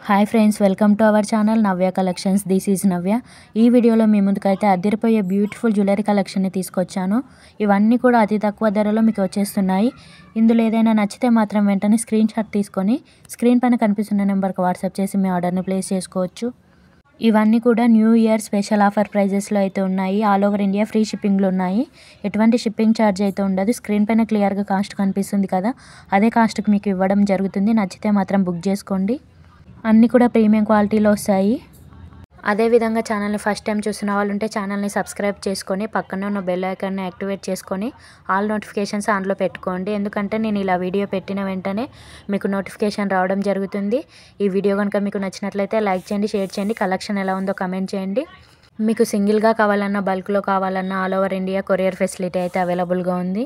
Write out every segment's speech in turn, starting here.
Hi friends, welcome to our channel Navya collections. This is Navya. ఈ వీడియోలో మీ ముందుకైతే అదిరిపోయే బ్యూటిఫుల్ జ్యువెలరీ కలెక్షన్ని తీసుకొచ్చాను. ఇవన్నీ కూడా అతి తక్కువ ధరలో మీకు వచ్చేస్తున్నాయి. ఇందులో ఏదైనా నచ్చితే మాత్రం వెంటనే స్క్రీన్ షాట్ తీసుకొని స్క్రీన్ పైన కనిపిస్తున్న నెంబర్కి వాట్సాప్ చేసి మీ ఆర్డర్ని ప్లేస్ చేసుకోవచ్చు. ఇవన్నీ కూడా న్యూ ఇయర్ స్పెషల్ ఆఫర్ ప్రైజెస్లో అయితే ఉన్నాయి. ఆల్ ఓవర్ ఇండియా ఫ్రీ షిప్పింగ్లో ఉన్నాయి. ఎటువంటి షిప్పింగ్ ఛార్జ్ అయితే ఉండదు. స్క్రీన్ పైన క్లియర్గా కాస్ట్ కనిపిస్తుంది కదా, అదే కాస్ట్కి మీకు ఇవ్వడం జరుగుతుంది. నచ్చితే మాత్రం బుక్ చేసుకోండి. అన్నీ కూడా ప్రీమియం క్వాలిటీలో వస్తాయి. అదేవిధంగా ఛానల్ని ఫస్ట్ టైం చూసిన వాళ్ళు ఉంటే ఛానల్ని సబ్స్క్రైబ్ చేసుకొని పక్కన ఉన్న బెల్ ఐకాన్ని యాక్టివేట్ చేసుకొని ఆల్ నోటిఫికేషన్స్ ఆన్లో పెట్టుకోండి. ఎందుకంటే నేను ఇలా వీడియో పెట్టిన వెంటనే మీకు నోటిఫికేషన్ రావడం జరుగుతుంది. ఈ వీడియో కనుక మీకు నచ్చినట్లయితే లైక్ చేయండి, షేర్ చేయండి. కలెక్షన్ ఎలా ఉందో కమెంట్ చేయండి. మీకు సింగిల్గా కావాలన్నా బల్క్లో కావాలన్నా all over India courier facility అయితే అవైలబుల్గా ఉంది.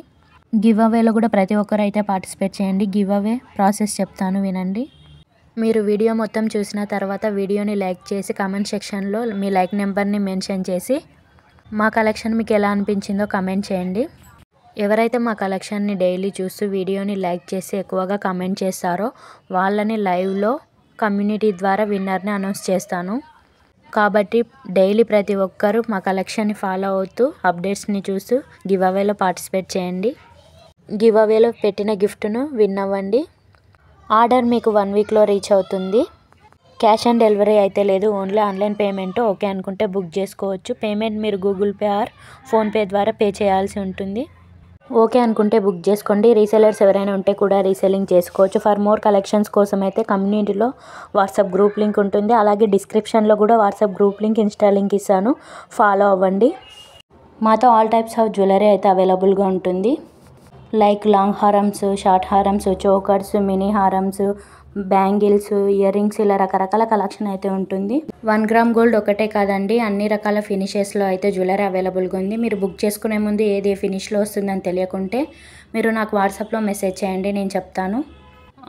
గివ్ అవేలో కూడా ప్రతి ఒక్కరు అయితే పార్టిసిపేట్ చేయండి. గివ్ అవే ప్రాసెస్ చెప్తాను, వినండి. మీరు వీడియో మొత్తం చూసిన తర్వాత వీడియోని లైక్ చేసి కామెంట్ సెక్షన్లో మీ లైక్ నెంబర్ని మెన్షన్ చేసి మా కలెక్షన్ మీకు ఎలా అనిపించిందో కామెంట్ చేయండి. ఎవరైతే మా కలెక్షన్ని డైలీ చూస్తూ వీడియోని లైక్ చేసి ఎక్కువగా కామెంట్ చేస్తారో వాళ్ళని లైవ్లో కమ్యూనిటీ ద్వారా విన్నర్ని అనౌన్స్ చేస్తాను. కాబట్టి డైలీ ప్రతి ఒక్కరూ మా కలెక్షన్ని ఫాలో అవుతూ అప్డేట్స్ని చూస్తూ గివ్ అవేలో పార్టిసిపేట్ చేయండి. గివ్ అవేలో పెట్టిన గిఫ్ట్ను విన్ అవ్వండి. ఆర్డర్ మీకు 1 వీక్లో రీచ్ అవుతుంది. క్యాష్ ఆన్ డెలివరీ అయితే లేదు, ఓన్లీ ఆన్లైన్ పేమెంట్. ఓకే అనుకుంటే బుక్ చేసుకోవచ్చు. పేమెంట్ మీరు గూగుల్ పే ఆర్ ఫోన్పే ద్వారా పే చేయాల్సి ఉంటుంది. ఓకే అనుకుంటే బుక్ చేసుకోండి. రీసెలర్స్ ఎవరైనా ఉంటే కూడా రీసెల్లింగ్ చేసుకోవచ్చు. ఫర్ మోర్ కలెక్షన్స్ కోసం అయితే కమ్యూనిటీలో వాట్సాప్ గ్రూప్ లింక్ ఉంటుంది. అలాగే డిస్క్రిప్షన్లో కూడా WhatsApp group link, Insta link ఇస్తాను, ఫాలో అవ్వండి. మాతో ఆల్ టైప్స్ ఆఫ్ జ్యువెలరీ అయితే అవైలబుల్గా ఉంటుంది. Like long harams, short harams, chokers, mini harams, bangles, earrings, ఇలా రకరకాల కలెక్షన్ అయితే ఉంటుంది. 1 గ్రామ్ గోల్డ్ ఒకటే కాదండి, అన్ని రకాల ఫినిషెస్లో అయితే జ్యువెలరీ అవైలబుల్గా ఉంది. మీరు బుక్ చేసుకునే ముందు ఏది ఫినిష్లో వస్తుందని తెలియకుంటే మీరు నాకు వాట్సాప్లో మెసేజ్ చేయండి, నేను చెప్తాను.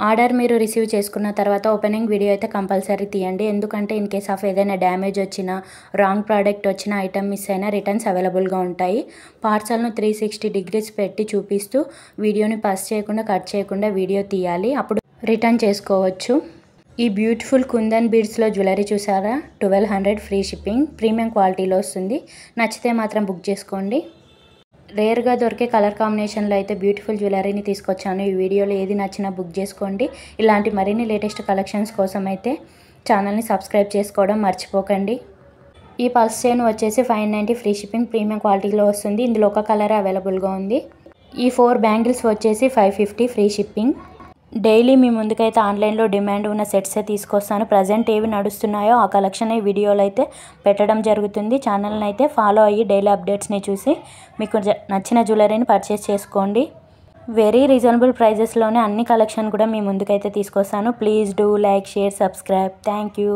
ఆర్డర్ మీరు రిసీవ్ చేసుకున్న తర్వాత ఓపెనింగ్ వీడియో అయితే కంపల్సరీ తీయండి. ఎందుకంటే ఇన్ కేస్ ఆఫ్ ఏదైనా డ్యామేజ్ వచ్చినా, రాంగ్ ప్రోడక్ట్ వచ్చినా, ఐటమ్ మిస్ అయినా రిటర్న్స్ అవైలబుల్గా ఉంటాయి. పార్సల్ను 360 డిగ్రీస్ పెట్టి చూపిస్తూ వీడియోని పాస్ చేయకుండా, కట్ చేయకుండా వీడియో తీయాలి. అప్పుడు రిటర్న్ చేసుకోవచ్చు. ఈ బ్యూటిఫుల్ కుందన్ బీడ్స్లో జ్యువెలరీ చూసారా, 1200 ఫ్రీ షిప్పింగ్, ప్రీమియం క్వాలిటీలో వస్తుంది. నచ్చితే మాత్రం బుక్ చేసుకోండి. రేర్గా దొరికే కలర్ కాంబినేషన్లో అయితే బ్యూటిఫుల్ జ్యువెలరీని తీసుకొచ్చాను. ఈ వీడియోలో ఏది నచ్చినా బుక్ చేసుకోండి. ఇలాంటి మరిన్ని లేటెస్ట్ కలెక్షన్స్ కోసం అయితే ఛానల్ని సబ్స్క్రైబ్ చేసుకోవడం మర్చిపోకండి. ఈ పల్స్ చైన్ వచ్చేసి 590 ఫ్రీ షిప్పింగ్, ప్రీమియం క్వాలిటీలో వస్తుంది. ఇందులో ఒక కలర్ అవైలబుల్గా ఉంది. ఈ 4 బ్యాంగిల్స్ వచ్చేసి 550 ఫ్రీ షిప్పింగ్. డైలీ మీ ముందుకైతే ఆన్లైన్లో డిమాండ్ ఉన్న సెట్సే తీసుకొస్తాను. ప్రజెంట్ ఏవి నడుస్తున్నాయో ఆ కలెక్షన్ ఈ వీడియోలో అయితే పెట్టడం జరుగుతుంది. ఛానల్ని అయితే ఫాలో అయ్యి డైలీ అప్డేట్స్ని చూసి మీకు నచ్చిన జ్యువెలరీని పర్చేస్ చేసుకోండి. వెరీ రీజనబుల్ ప్రైజెస్లోనే అన్ని కలెక్షన్ కూడా మీ ముందుకైతే తీసుకొస్తాను. Please do like, share, subscribe. Thank you.